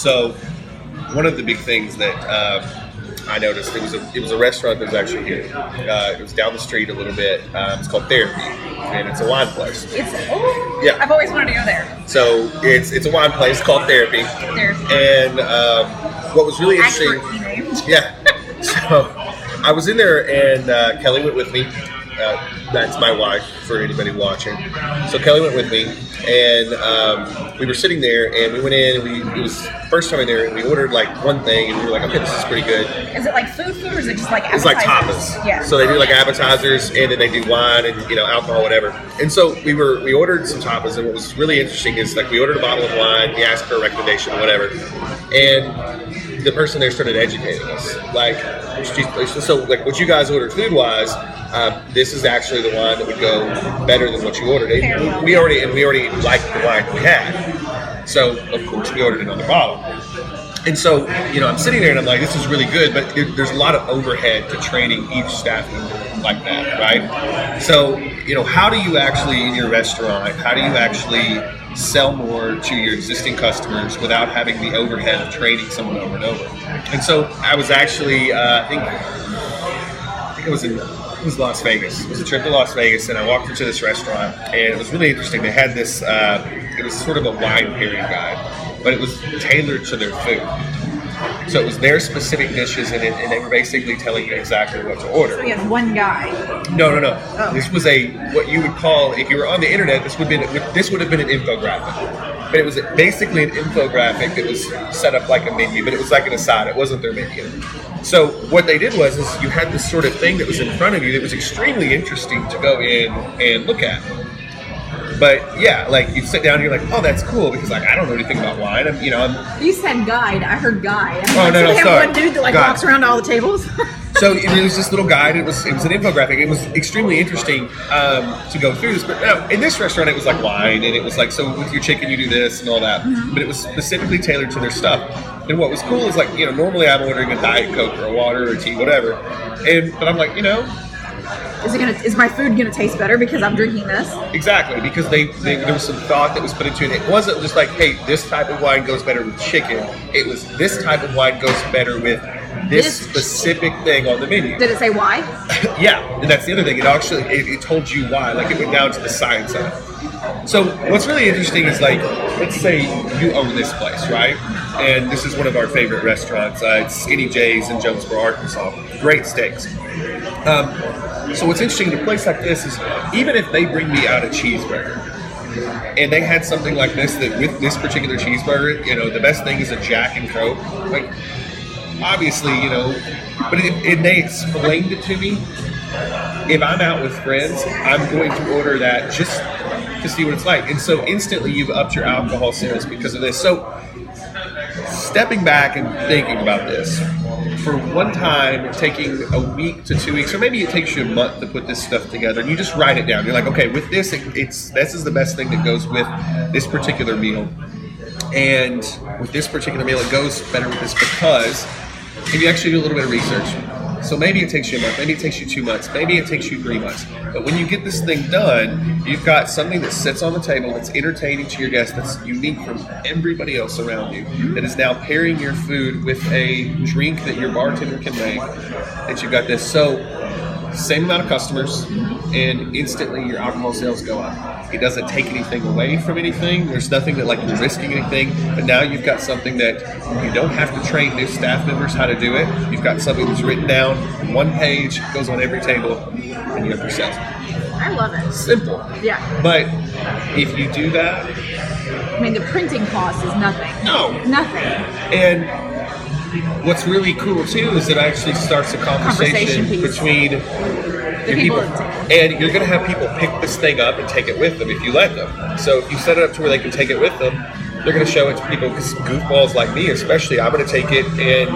So one of the big things that I noticed, it was a restaurant that was actually here. It was down the street a little bit. It's called Therapy, and it's a wine place. Yeah. I've always wanted to go there. So it's a wine place called Therapy. And what was really interesting, yeah. So I was in there, and Kelly went with me. That's my wife, for anybody watching. So Kelly went with me, and we were sitting there, and we went in, and it was first time in there, and we ordered like one thing, and we were like, okay, this is pretty good. Is it like food, or is it just like appetizers? It's like tapas. Yeah. So they do like appetizers, and then they do wine and alcohol, whatever. And so we ordered some tapas, and what was really interesting is like we ordered a bottle of wine, we asked for a recommendation or whatever, and the person there started educating us. Like, so like what you guys ordered food wise. This is actually the wine that would go better than what you ordered. We already liked the wine we had, so of course we ordered another bottle. And so I'm sitting there and I'm like, this is really good, but there's a lot of overhead to training each staff member like that, right? So how do you actually in your restaurant? How do you actually sell more to your existing customers without having the overhead of training someone over and over? And so I was actually, I think it was Las Vegas. It was a trip to Las Vegas, and I walked into this restaurant, and it was really interesting. They had this, it was sort of a wine pairing guide, but it was tailored to their food. So it was their specific dishes, and they were basically telling you exactly what to order. So you had one guy? No. Oh. This was what you would call, if you were on the internet, this would have been an infographic. But it was basically an infographic that was set up like a menu, but it was like an aside. It wasn't their menu. So what they did is you had this sort of thing that was in front of you that was extremely interesting to go in and look at. But yeah, like you sit down and you're like, oh, that's cool, because like I don't know anything about wine. You said guide. I heard guide. Oh, no, they have sorry. one dude that like walks around all the tables. So it was this little guide. It was an infographic. It was extremely interesting to go through this. But now, in this restaurant, it was like wine, and it was like, so with your chicken, you do this and all that. Mm-hmm. But it was specifically tailored to their stuff. And what was cool is like, normally I'm ordering a Diet Coke or a water or a tea, whatever. But I'm like, is my food gonna taste better because I'm drinking this? Exactly, because there was some thought that was put into it. It wasn't just like, hey, this type of wine goes better with chicken. It was this type of wine goes better with this specific thing on the menu. Did it say why? Yeah, and that's the other thing. It told you why. Like it went down to the science of it. So what's really interesting is like, let's say you own this place, right? And this is one of our favorite restaurants. It's Skinny J's in Jonesboro, Arkansas. Great steaks. So what's interesting in a place like this is even if they bring me out a cheeseburger and they had something like this, that with this particular cheeseburger, the best thing is a Jack and Coke. Like, obviously, but they explained it to me. If I'm out with friends, I'm going to order that just to see what it's like. And so instantly you've upped your alcohol sales because of this. So stepping back and thinking about this, for one time, taking a week to 2 weeks, or maybe it takes you a month to put this stuff together, and you just write it down. You're like, okay, with this, this is the best thing that goes with this particular meal. And with this particular meal, it goes better with this because if you actually do a little bit of research. So maybe it takes you a month, maybe it takes you 2 months, maybe it takes you 3 months. But when you get this thing done, you've got something that sits on the table that's entertaining to your guests, that's unique from everybody else around you, that is now pairing your food with a drink that your bartender can make, that you've got this. So same amount of customers, and instantly your alcohol sales go up. It doesn't take anything away from anything. There's nothing that like you're risking anything, but now you've got something that you don't have to train new staff members how to do it. You've got something that's written down, one page, goes on every table, and you have your sales. I love it. Simple. Yeah. But if you do that, I mean, the printing cost is nothing. No. Nothing. And what's really cool too is it actually starts a conversation between the people. And you're going to have people pick this thing up and take it with them if you let them. So if you set it up to where they can take it with them, they're going to show it to people, because goofballs like me especially, I'm going to take it and,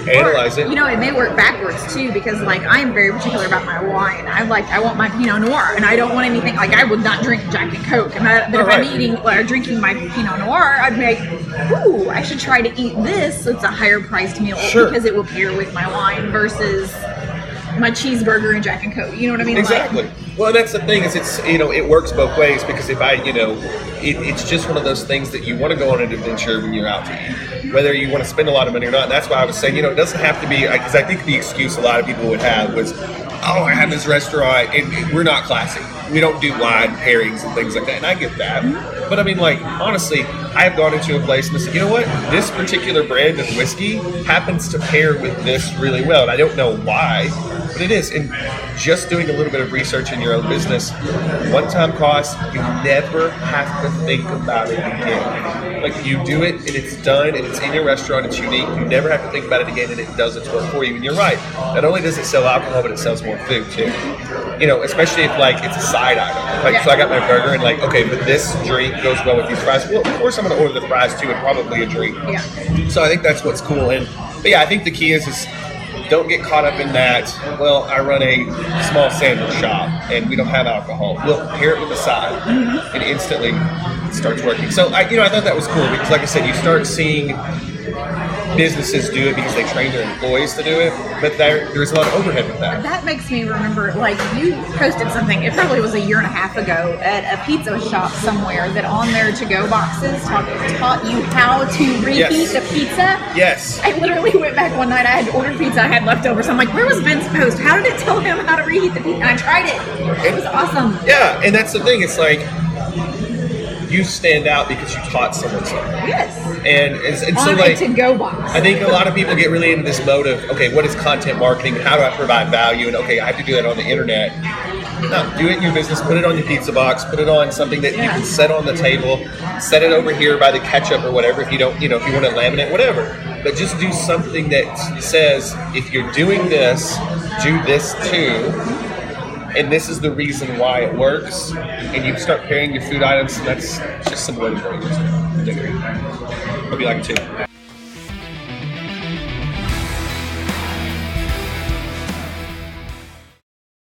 analyze it. It may work backwards too, because like I'm very particular about my wine. I want my Pinot Noir, and I don't want anything, like I would not drink Jack and Coke. But if I'm eating or drinking my Pinot Noir, I'd be like, ooh, I should try to eat this. So it's a higher priced meal because it will pair with my wine versus my cheeseburger and Jack and Coke. You know what I mean? Exactly. Well, that's the thing is it's it works both ways because if I it's just one of those things that you want to go on an adventure when you're out to eat, whether you want to spend a lot of money or not. And that's why I was saying it doesn't have to be because I think the excuse a lot of people would have was, oh, I have this restaurant and we're not classy. We don't do wine pairings and things like that, and I get that. But I mean, like honestly, I have gone into a place and said, you know what, this particular brand of whiskey happens to pair with this really well, and I don't know why. But it is, and just doing a little bit of research in your own business, one-time cost, you never have to think about it again. Like you do it, and it's done, and it's in your restaurant, it's unique. You never have to think about it again, and it does its work for you. And you're right. Not only does it sell alcohol, but it sells more food too. Especially if like it's a side item. Like so, I got my burger, and like okay, but this drink goes well with these fries. Well, of course, I'm going to order the fries too, and probably a drink. Yeah. So I think that's what's cool. But yeah, I think the key is don't get caught up in that. Well, I run a small sandwich shop and we don't have alcohol. We'll pair it with a side, and instantly it starts working. So I thought that was cool because, like I said, you start seeing businesses do it because they train their employees to do it, but there's a lot of overhead with that. That makes me remember, like, you posted something, it probably was a year and a half ago, at a pizza shop somewhere that on their to-go boxes taught you how to reheat the pizza. Yes. I literally went back one night, I had ordered pizza, I had leftovers, I'm like, where was Ben's post? How did it tell him how to reheat the pizza? And I tried it. It was awesome. Yeah, and that's the thing, it's like, you stand out because you taught someone something. Yes. And on so like to-go box. I think a lot of people get really into this mode of, okay, what is content marketing? How do I provide value? And okay, I have to do that on the internet. No, do it in your business. Put it on your pizza box. Put it on something that you can set on the table. Set it over here by the ketchup or whatever. If you don't, if you want to laminate, whatever. But just do something that says, if you're doing this, do this too. And this is the reason why it works. And you start pairing your food items. That's just some way to grow your dinner. Hope you like it too.